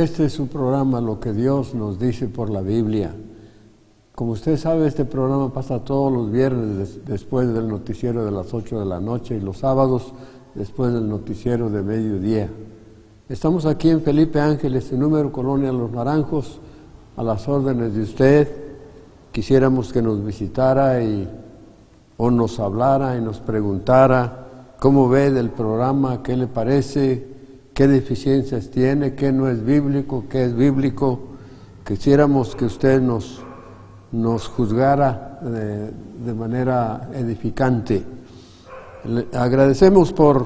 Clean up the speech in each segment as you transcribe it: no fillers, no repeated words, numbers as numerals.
Este es un programa, Lo que Dios nos dice por la Biblia. Como usted sabe, este programa pasa todos los viernes después del noticiero de las 8 de la noche y los sábados después del noticiero de mediodía. Estamos aquí en Felipe Ángeles, en número Colonia Los Naranjos, a las órdenes de usted. Quisiéramos que nos visitara o nos hablara y nos preguntara cómo ve del programa, qué le parece, qué deficiencias tiene, qué no es bíblico, qué es bíblico. Quisiéramos que usted nos juzgara de manera edificante. Le agradecemos por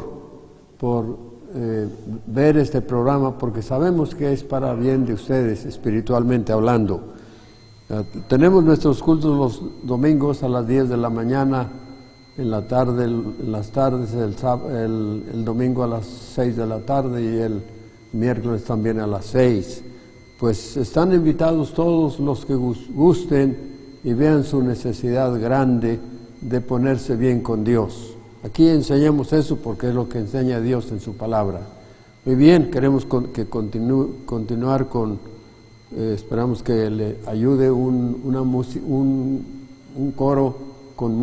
ver este programa, porque sabemos que es para bien de ustedes, espiritualmente hablando. Tenemos nuestros cultos los domingos a las 10 de la mañana, en las tardes, el domingo a las 6 de la tarde y el miércoles también a las 6. Pues están invitados todos los que gusten y vean su necesidad grande de ponerse bien con Dios. Aquí enseñamos eso porque es lo que enseña Dios en su palabra. Muy bien, queremos continuar con, esperamos que le ayude un coro con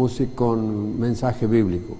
mensaje bíblico.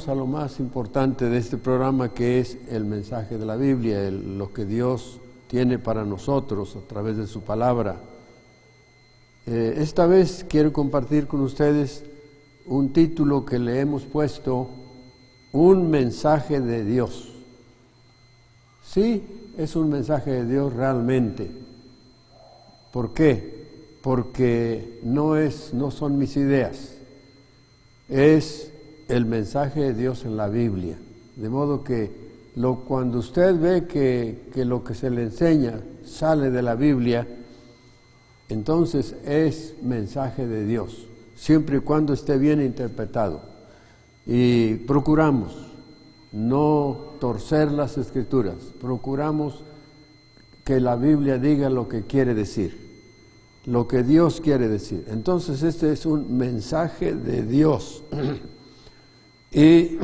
A lo más importante de este programa, que es el mensaje de la Biblia, lo que Dios tiene para nosotros a través de su palabra. Esta vez quiero compartir con ustedes un título que le hemos puesto: Un mensaje de Dios. Sí, es un mensaje de Dios realmente. ¿Por qué? Porque no son mis ideas, es el mensaje de Dios en la Biblia. De modo que cuando usted ve que lo que se le enseña sale de la Biblia, entonces es mensaje de Dios, siempre y cuando esté bien interpretado. Y procuramos no torcer las Escrituras, procuramos que la Biblia diga lo que quiere decir, lo que Dios quiere decir. Entonces este es un mensaje de Dios. Y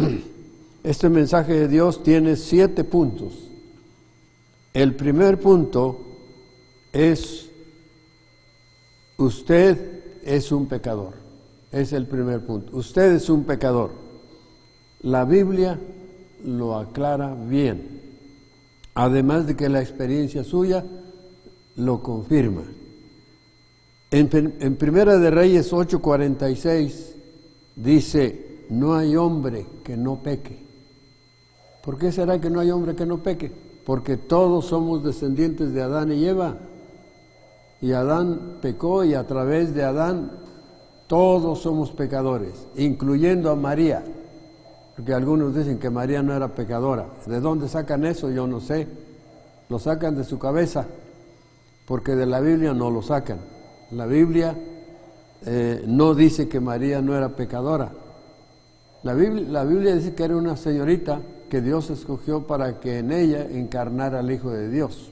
este mensaje de Dios tiene 7 puntos. El primer punto es: usted es un pecador. Es el primer punto. Usted es un pecador. La Biblia lo aclara bien. Además de que la experiencia suya lo confirma. En Primera de Reyes 8:46 dice: no hay hombre que no peque. ¿Por qué será que no hay hombre que no peque? Porque todos somos descendientes de Adán y Eva. Y Adán pecó, y a través de Adán todos somos pecadores, incluyendo a María. Porque algunos dicen que María no era pecadora. ¿De dónde sacan eso? Yo no sé. Lo sacan de su cabeza, porque de la Biblia no lo sacan. La Biblia no dice que María no era pecadora. La Biblia dice que era una señorita que Dios escogió para que en ella encarnara al Hijo de Dios.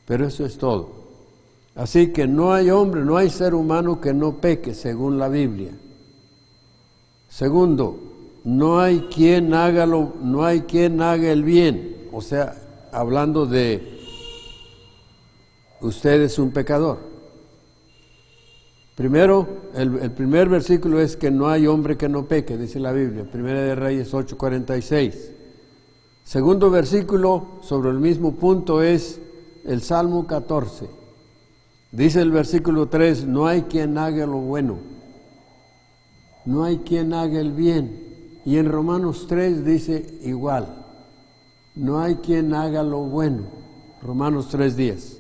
Pero eso es todo. Así que no hay hombre, no hay ser humano que no peque, según la Biblia. Segundo, no hay quien haga el bien. O sea, hablando de usted es un pecador. Primero, el primer versículo es que no hay hombre que no peque, dice la Biblia, Primera de Reyes 8:46. Segundo versículo sobre el mismo punto es el Salmo 14. Dice el versículo 3, no hay quien haga lo bueno, no hay quien haga el bien. Y en Romanos 3 dice igual, no hay quien haga lo bueno, Romanos 3:10.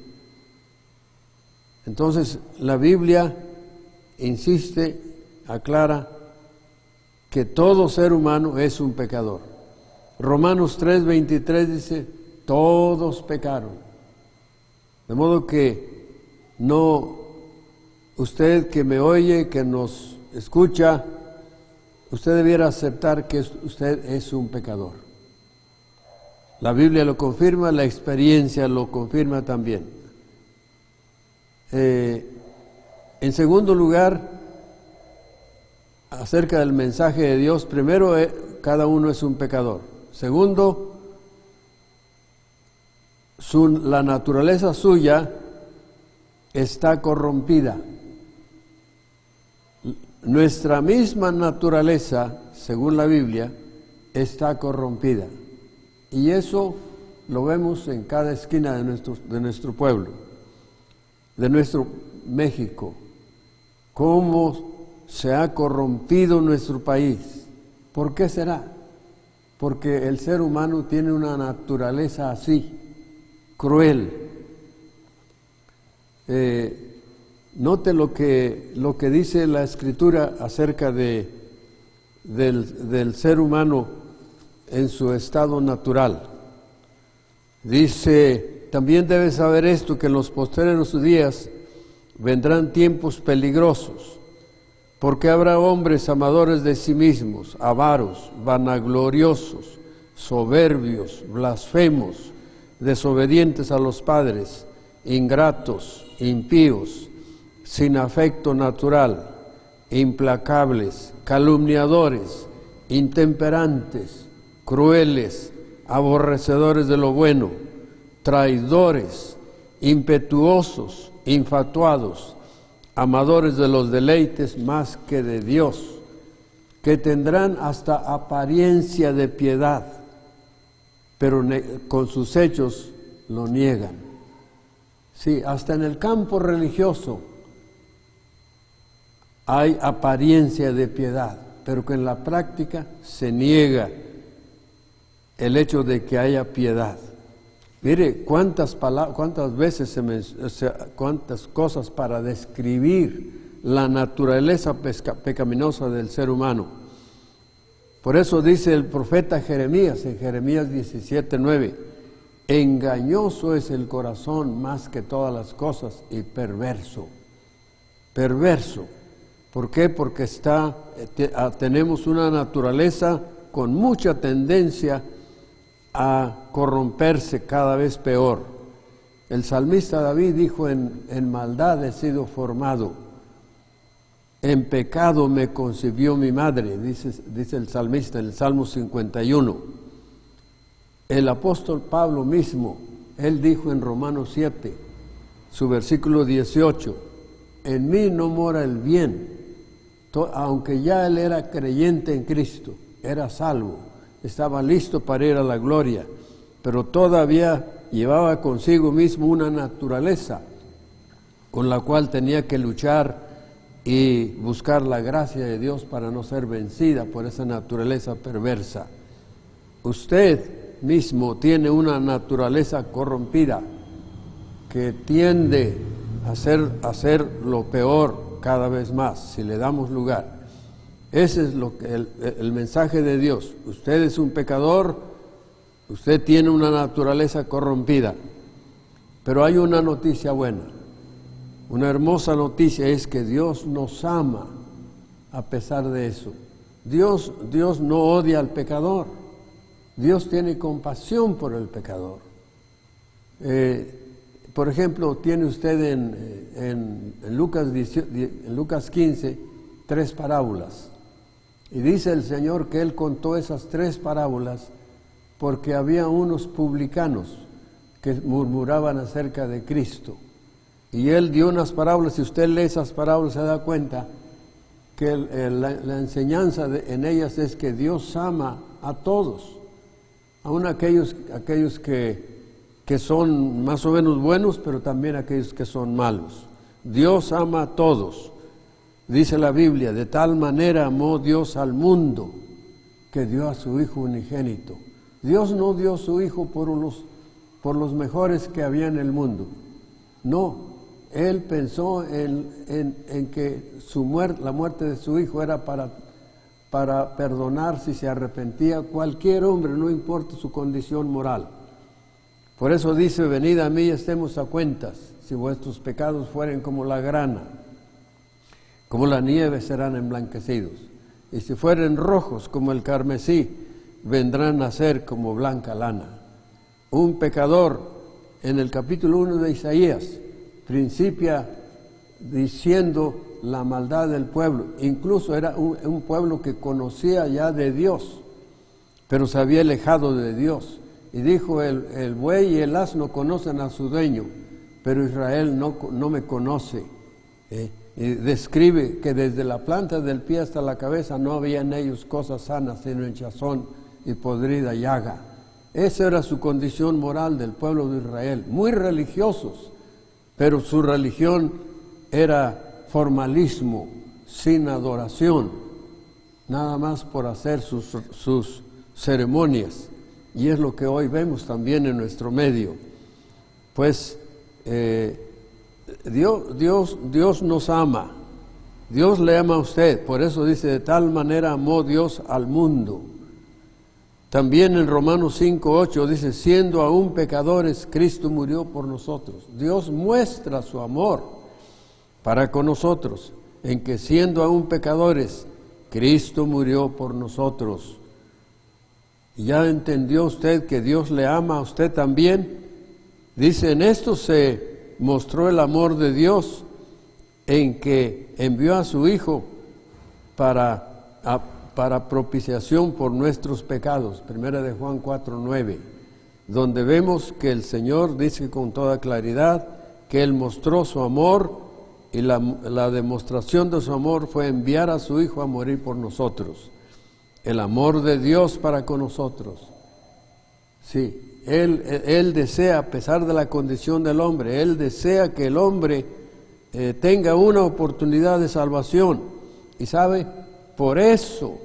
Entonces la Biblia insiste, aclara que todo ser humano es un pecador. Romanos 3:23 dice, todos pecaron. De modo que no, usted que me oye, que nos escucha, usted debiera aceptar que usted es un pecador. La Biblia lo confirma, la experiencia lo confirma también. En segundo lugar, acerca del mensaje de Dios, primero, cada uno es un pecador. Segundo, la naturaleza suya está corrompida. Nuestra misma naturaleza, según la Biblia, está corrompida. Y eso lo vemos en cada esquina de nuestro pueblo, de nuestro México. Cómo se ha corrompido nuestro país. ¿Por qué será? Porque el ser humano tiene una naturaleza así, cruel. Note lo que dice la Escritura acerca del ser humano en su estado natural. Dice, también debes saber esto, que en los postreros días vendrán tiempos peligrosos, porque habrá hombres amadores de sí mismos, avaros, vanagloriosos, soberbios, blasfemos, desobedientes a los padres, ingratos, impíos, sin afecto natural, implacables, calumniadores, intemperantes, crueles, aborrecedores de lo bueno, traidores, impetuosos, infatuados, amadores de los deleites más que de Dios, que tendrán hasta apariencia de piedad, pero con sus hechos lo niegan. Sí, hasta en el campo religioso hay apariencia de piedad, pero que en la práctica se niega el hecho de que haya piedad. Mire cuántas veces cuántas cosas para describir la naturaleza pecaminosa del ser humano. Por eso dice el profeta Jeremías en Jeremías 17:9, Engañoso es el corazón más que todas las cosas y perverso. Perverso. ¿Por qué? Porque tenemos una naturaleza con mucha tendencia a corromperse cada vez peor. El salmista David dijo, en maldad he sido formado, en pecado me concibió mi madre, dice el salmista en el Salmo 51. El apóstol Pablo mismo, él dijo en Romanos 7, su versículo 18, en mí no mora el bien, aunque ya él era creyente en Cristo, era salvo, estaba listo para ir a la gloria, pero todavía llevaba consigo mismo una naturaleza con la cual tenía que luchar y buscar la gracia de Dios para no ser vencida por esa naturaleza perversa. Usted mismo tiene una naturaleza corrompida que tiende a hacer lo peor cada vez más si le damos lugar. Ese es el mensaje de Dios. Usted es un pecador, usted tiene una naturaleza corrompida, pero hay una noticia buena. Una hermosa noticia es que Dios nos ama a pesar de eso. Dios no odia al pecador. Dios tiene compasión por el pecador. Por ejemplo, tiene usted en Lucas 15 3 parábolas. Y dice el Señor que Él contó esas 3 parábolas porque había unos publicanos que murmuraban acerca de Cristo. Y Él dio unas parábolas, si usted lee esas parábolas se da cuenta que la enseñanza en ellas es que Dios ama a todos, aun aquellos que son más o menos buenos, pero también aquellos que son malos. Dios ama a todos. Dice la Biblia, de tal manera amó Dios al mundo que dio a su Hijo unigénito. Dios no dio a su Hijo por los mejores que había en el mundo. No, Él pensó en que la muerte de su Hijo era para perdonar si se arrepentía cualquier hombre, no importa su condición moral. Por eso dice, venid a mí y estemos a cuentas, si vuestros pecados fueren como la grana, como la nieve serán emblanquecidos, y si fueren rojos como el carmesí, vendrán a ser como blanca lana. Un pecador, en el capítulo 1 de Isaías, principia diciendo la maldad del pueblo. Incluso era un pueblo que conocía ya de Dios, pero se había alejado de Dios. Y dijo, el buey y el asno conocen a su dueño, pero Israel no me conoce. Y describe que desde la planta del pie hasta la cabeza no había en ellos cosas sanas, sino hinchazón y podrida llaga. Esa era su condición moral del pueblo de Israel, muy religiosos, pero su religión era formalismo, sin adoración, nada más por hacer sus ceremonias. Y es lo que hoy vemos también en nuestro medio. Pues Dios nos ama, Dios le ama a usted, por eso dice, de tal manera amó Dios al mundo. También en Romanos 5:8 dice, siendo aún pecadores, Cristo murió por nosotros. Dios muestra su amor para con nosotros, en que siendo aún pecadores, Cristo murió por nosotros. ¿Ya entendió usted que Dios le ama a usted también? Dice, en esto se mostró el amor de Dios, en que envió a su Hijo para propiciación por nuestros pecados. Primera de Juan 4:9, donde vemos que el Señor dice con toda claridad que Él mostró su amor, y la demostración de su amor fue enviar a su Hijo a morir por nosotros. El amor de Dios para con nosotros. Sí, Él desea, a pesar de la condición del hombre, Él desea que el hombre tenga una oportunidad de salvación. Y sabe, por eso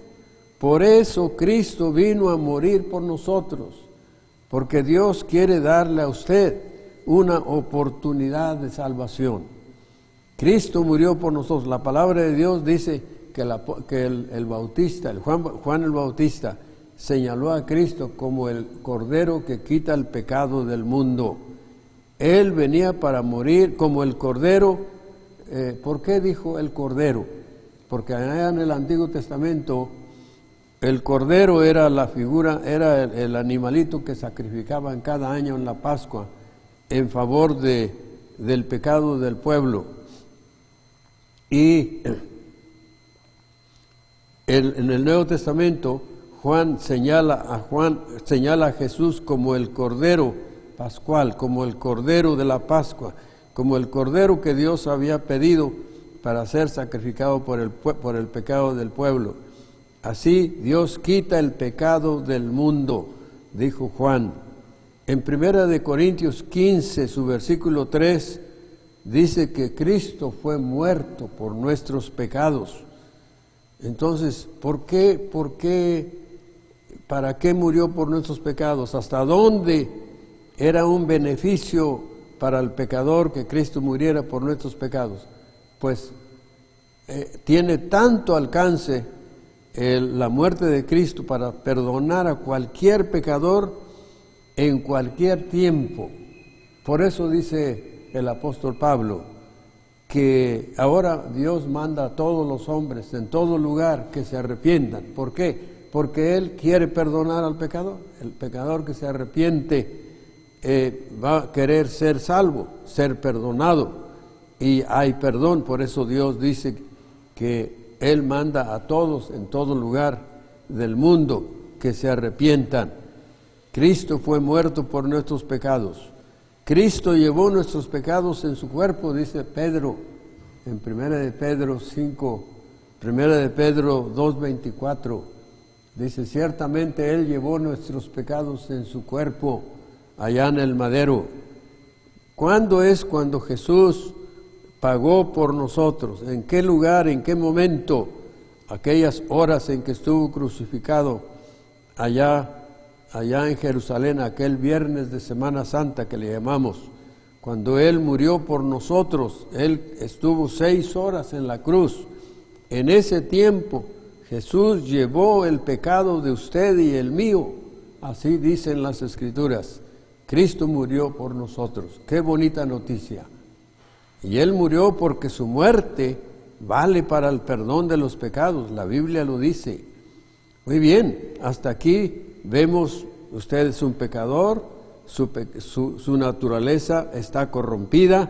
Cristo vino a morir por nosotros, porque Dios quiere darle a usted una oportunidad de salvación. Cristo murió por nosotros. La palabra de Dios dice que el Bautista, Juan el Bautista, señaló a Cristo como el Cordero que quita el pecado del mundo. Él venía para morir como el Cordero. ¿Por qué dijo el Cordero? Porque allá en el Antiguo Testamento el Cordero era la figura, era el animalito que sacrificaban cada año en la Pascua en favor del pecado del pueblo. Y en el Nuevo Testamento Juan señala a Jesús como el Cordero Pascual, como el Cordero de la Pascua, como el Cordero que Dios había pedido para ser sacrificado por el pecado del pueblo. Así Dios quita el pecado del mundo, dijo Juan. En 1 Corintios 15, su versículo 3, dice que Cristo fue muerto por nuestros pecados. Entonces, ¿para qué murió por nuestros pecados? ¿Hasta dónde era un beneficio para el pecador que Cristo muriera por nuestros pecados? Pues tiene tanto alcance la muerte de Cristo para perdonar a cualquier pecador en cualquier tiempo. Por eso dice el apóstol Pablo que ahora Dios manda a todos los hombres en todo lugar que se arrepientan. ¿Por qué? Porque Él quiere perdonar al pecador. El pecador que se arrepiente va a querer ser salvo, ser perdonado, y hay perdón. Por eso Dios dice que Él manda a todos en todo lugar del mundo que se arrepientan. Cristo fue muerto por nuestros pecados. Cristo llevó nuestros pecados en su cuerpo, dice Pedro, en 1 de Pedro 5, 1 de Pedro 2:24, dice, ciertamente Él llevó nuestros pecados en su cuerpo, allá en el madero. ¿Cuándo es cuando Jesús pagó por nosotros? ¿En qué lugar, en qué momento? Aquellas horas en que estuvo crucificado allá en Jerusalén, aquel viernes de Semana Santa que le llamamos, cuando Él murió por nosotros. Él estuvo 6 horas en la cruz. En ese tiempo Jesús llevó el pecado de usted y el mío, así dicen las Escrituras. Cristo murió por nosotros. Qué bonita noticia. Y Él murió porque su muerte vale para el perdón de los pecados. La Biblia lo dice. Muy bien, hasta aquí vemos, usted es un pecador, su naturaleza está corrompida,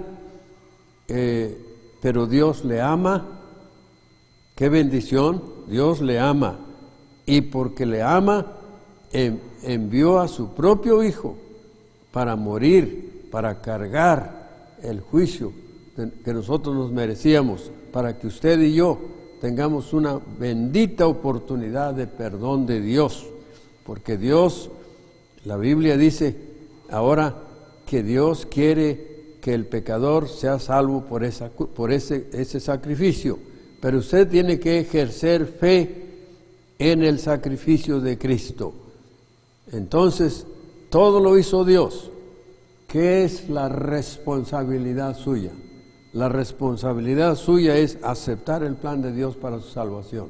pero Dios le ama. ¡Qué bendición! Dios le ama. Y porque le ama, envió a su propio Hijo para morir, para cargar el juicio que nosotros nos merecíamos, para que usted y yo tengamos una bendita oportunidad de perdón de Dios. Porque Dios, la Biblia dice ahora que Dios quiere que el pecador sea salvo por ese sacrificio. Pero usted tiene que ejercer fe en el sacrificio de Cristo. Entonces, todo lo hizo Dios. ¿Qué es la responsabilidad suya? La responsabilidad suya es aceptar el plan de Dios para su salvación.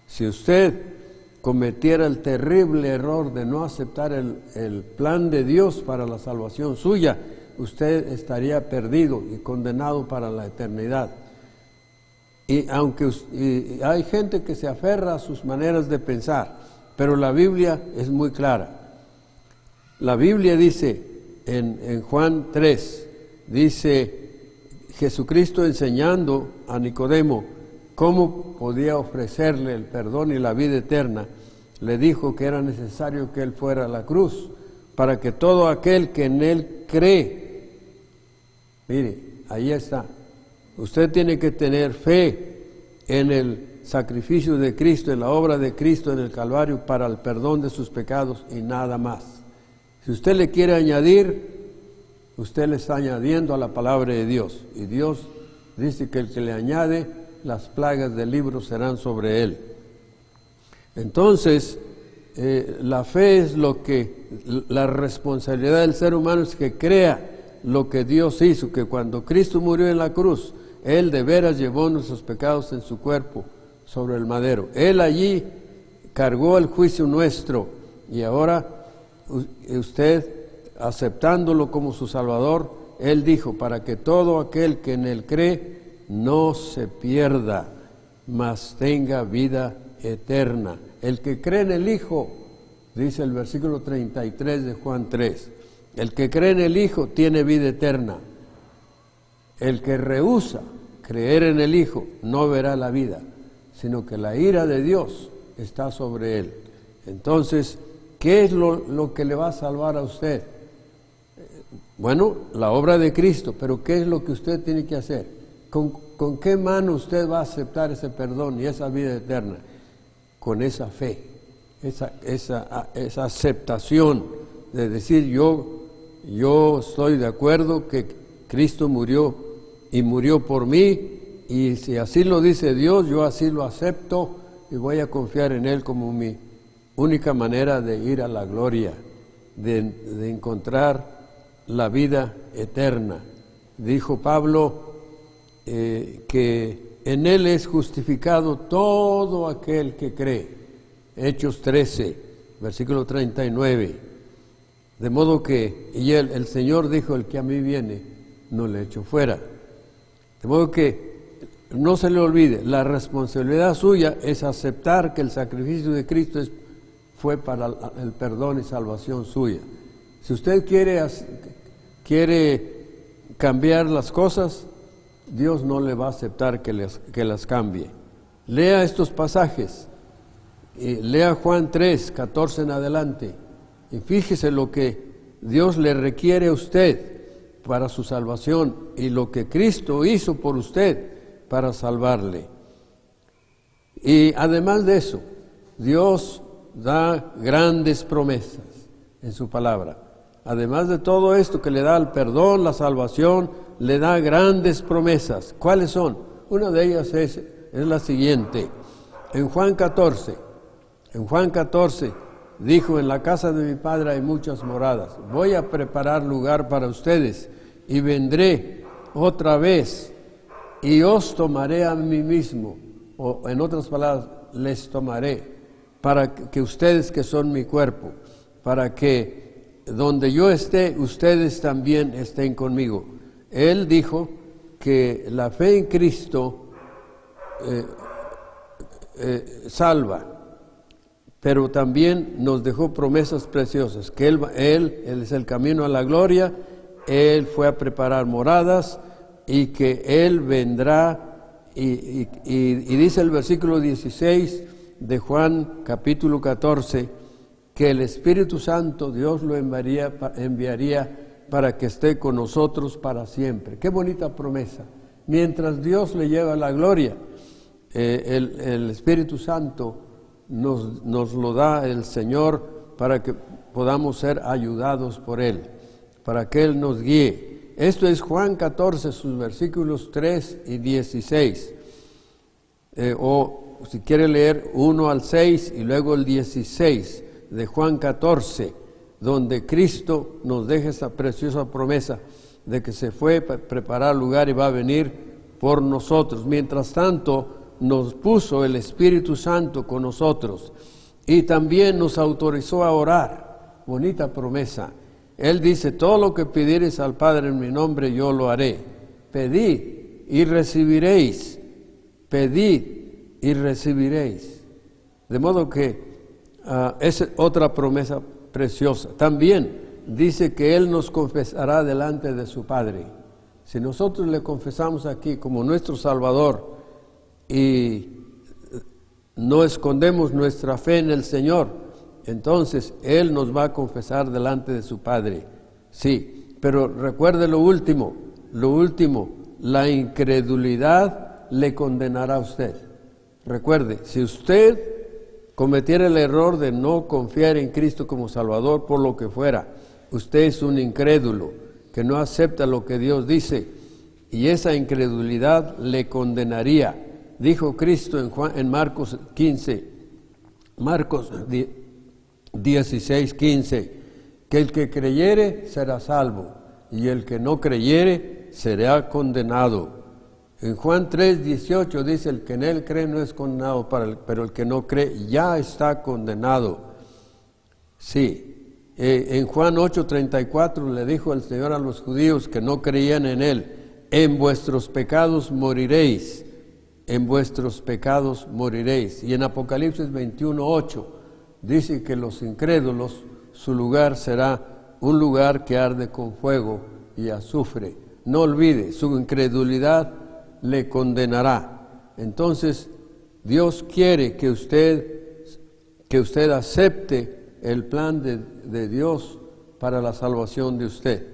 Si usted cometiera el terrible error de no aceptar el plan de Dios para la salvación suya, usted estaría perdido y condenado para la eternidad. Y hay gente que se aferra a sus maneras de pensar, pero la Biblia es muy clara. La Biblia dice en Juan 3, dice Jesucristo enseñando a Nicodemo cómo podía ofrecerle el perdón y la vida eterna, le dijo que era necesario que Él fuera a la cruz para que todo aquel que en Él cree, mire, ahí está, usted tiene que tener fe en el sacrificio de Cristo, en la obra de Cristo en el Calvario para el perdón de sus pecados y nada más. Si usted le quiere añadir, usted le está añadiendo a la palabra de Dios, y Dios dice que el que le añade, las plagas del libro serán sobre él. Entonces, la fe es la responsabilidad del ser humano es que crea lo que Dios hizo, que cuando Cristo murió en la cruz, Él de veras llevó nuestros pecados en su cuerpo sobre el madero. Él allí cargó el juicio nuestro, y ahora usted, aceptándolo como su Salvador, Él dijo, para que todo aquel que en Él cree no se pierda, mas tenga vida eterna. El que cree en el Hijo, dice el versículo 33 de Juan 3, el que cree en el Hijo tiene vida eterna. El que rehúsa creer en el Hijo no verá la vida, sino que la ira de Dios está sobre él. Entonces, ¿qué es lo que le va a salvar a usted? Bueno, la obra de Cristo, pero ¿qué es lo que usted tiene que hacer? ¿Con qué mano usted va a aceptar ese perdón y esa vida eterna? Con esa fe, esa aceptación de decir yo estoy de acuerdo que Cristo murió y murió por mí, y si así lo dice Dios, yo así lo acepto y voy a confiar en Él como mi única manera de ir a la gloria, de encontrar la vida eterna. Dijo Pablo que en Él es justificado todo aquel que cree. Hechos 13, versículo 39. De modo que, y el Señor dijo, el que a mí viene, no le echo fuera. De modo que no se le olvide, la responsabilidad suya es aceptar que el sacrificio de Cristo fue para el perdón y salvación suya. Si usted quiere cambiar las cosas, Dios no le va a aceptar que las cambie. Lea estos pasajes, lea Juan 3, 14 en adelante, y fíjese lo que Dios le requiere a usted para su salvación y lo que Cristo hizo por usted para salvarle. Y además de eso, Dios da grandes promesas en su palabra. Además de todo esto que le da el perdón, la salvación, le da grandes promesas. ¿Cuáles son? Una de ellas es la siguiente. En Juan 14, dijo, en la casa de mi Padre hay muchas moradas. Voy a preparar lugar para ustedes y vendré otra vez y os tomaré a mí mismo, o en otras palabras, les tomaré, para que ustedes que son mi cuerpo, para que donde yo esté, ustedes también estén conmigo. Él dijo que la fe en Cristo salva, pero también nos dejó promesas preciosas, que Él es el camino a la gloria, Él fue a preparar moradas, y que Él vendrá, y dice el versículo 16 de Juan capítulo 14, que el Espíritu Santo Dios lo enviaría para que esté con nosotros para siempre. Qué bonita promesa. Mientras Dios le lleva la gloria, el Espíritu Santo nos lo da el Señor para que podamos ser ayudados por Él, para que Él nos guíe. Esto es Juan 14, sus versículos 3 y 16. O si quiere leer 1 al 6 y luego el 16 de Juan 14, donde Cristo nos deja esa preciosa promesa de que se fue para preparar lugar y va a venir por nosotros. Mientras tanto, nos puso el Espíritu Santo con nosotros y también nos autorizó a orar. Bonita promesa. Él dice, todo lo que pidiereis al Padre en mi nombre, yo lo haré. Pedid y recibiréis. Pedid y recibiréis. De modo que es otra promesa preciosa. También dice que Él nos confesará delante de su Padre. Si nosotros le confesamos aquí como nuestro Salvador y no escondemos nuestra fe en el Señor, entonces Él nos va a confesar delante de su Padre. Sí, pero recuerde lo último, la incredulidad le condenará a usted. Recuerde, si usted cometiera el error de no confiar en Cristo como Salvador por lo que fuera, usted es un incrédulo que no acepta lo que Dios dice, y esa incredulidad le condenaría. Dijo Cristo en Marcos 16:15, que el que creyere será salvo, y el que no creyere será condenado. En Juan 3:18 dice, el que en él cree no es condenado, pero el que no cree ya está condenado. Sí, en Juan 8:34 le dijo el Señor a los judíos que no creían en él, en vuestros pecados moriréis, en vuestros pecados moriréis. Y en Apocalipsis 21:8 dice que los incrédulos, su lugar será un lugar que arde con fuego y azufre. No olvide, su incredulidad le condenará. Entonces, Dios quiere que usted acepte el plan de Dios para la salvación de usted.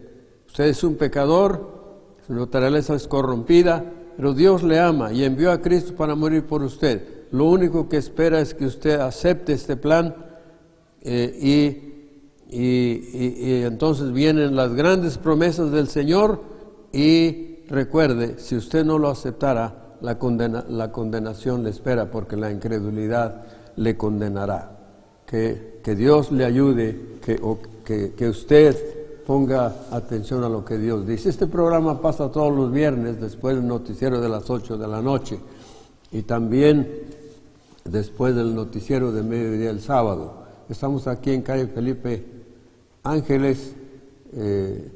Usted es un pecador, su naturaleza es corrompida, pero Dios le ama y envió a Cristo para morir por usted. Lo único que espera es que usted acepte este plan y entonces vienen las grandes promesas del Señor. Y recuerde, si usted no lo aceptara, la condenación le espera, porque la incredulidad le condenará. Que Dios le ayude, que usted ponga atención a lo que Dios dice. Este programa pasa todos los viernes después del noticiero de las 8 de la noche y también después del noticiero de mediodía el sábado. Estamos aquí en calle Felipe Ángeles, en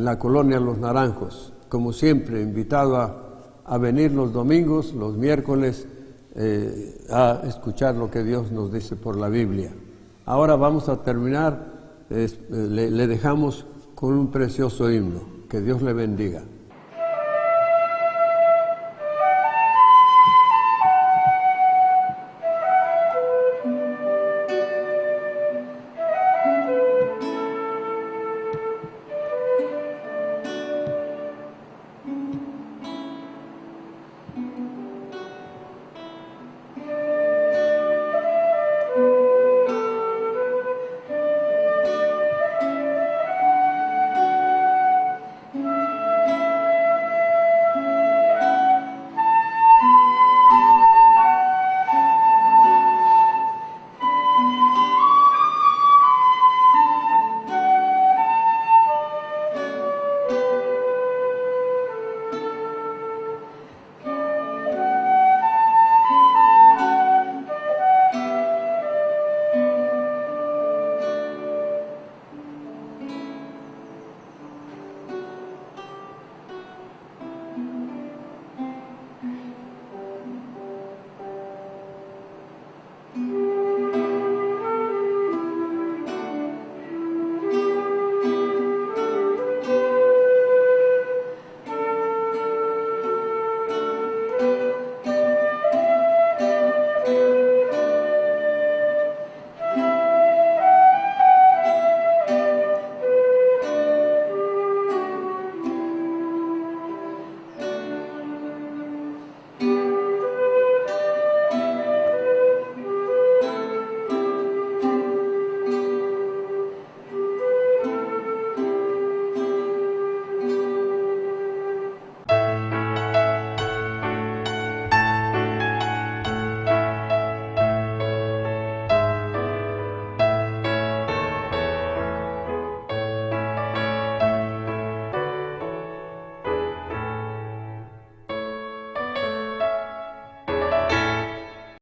la colonia Los Naranjos. Como siempre, invitado a venir los domingos, los miércoles, a escuchar lo que Dios nos dice por la Biblia. Ahora vamos a terminar, le dejamos con un precioso himno. Que Dios le bendiga.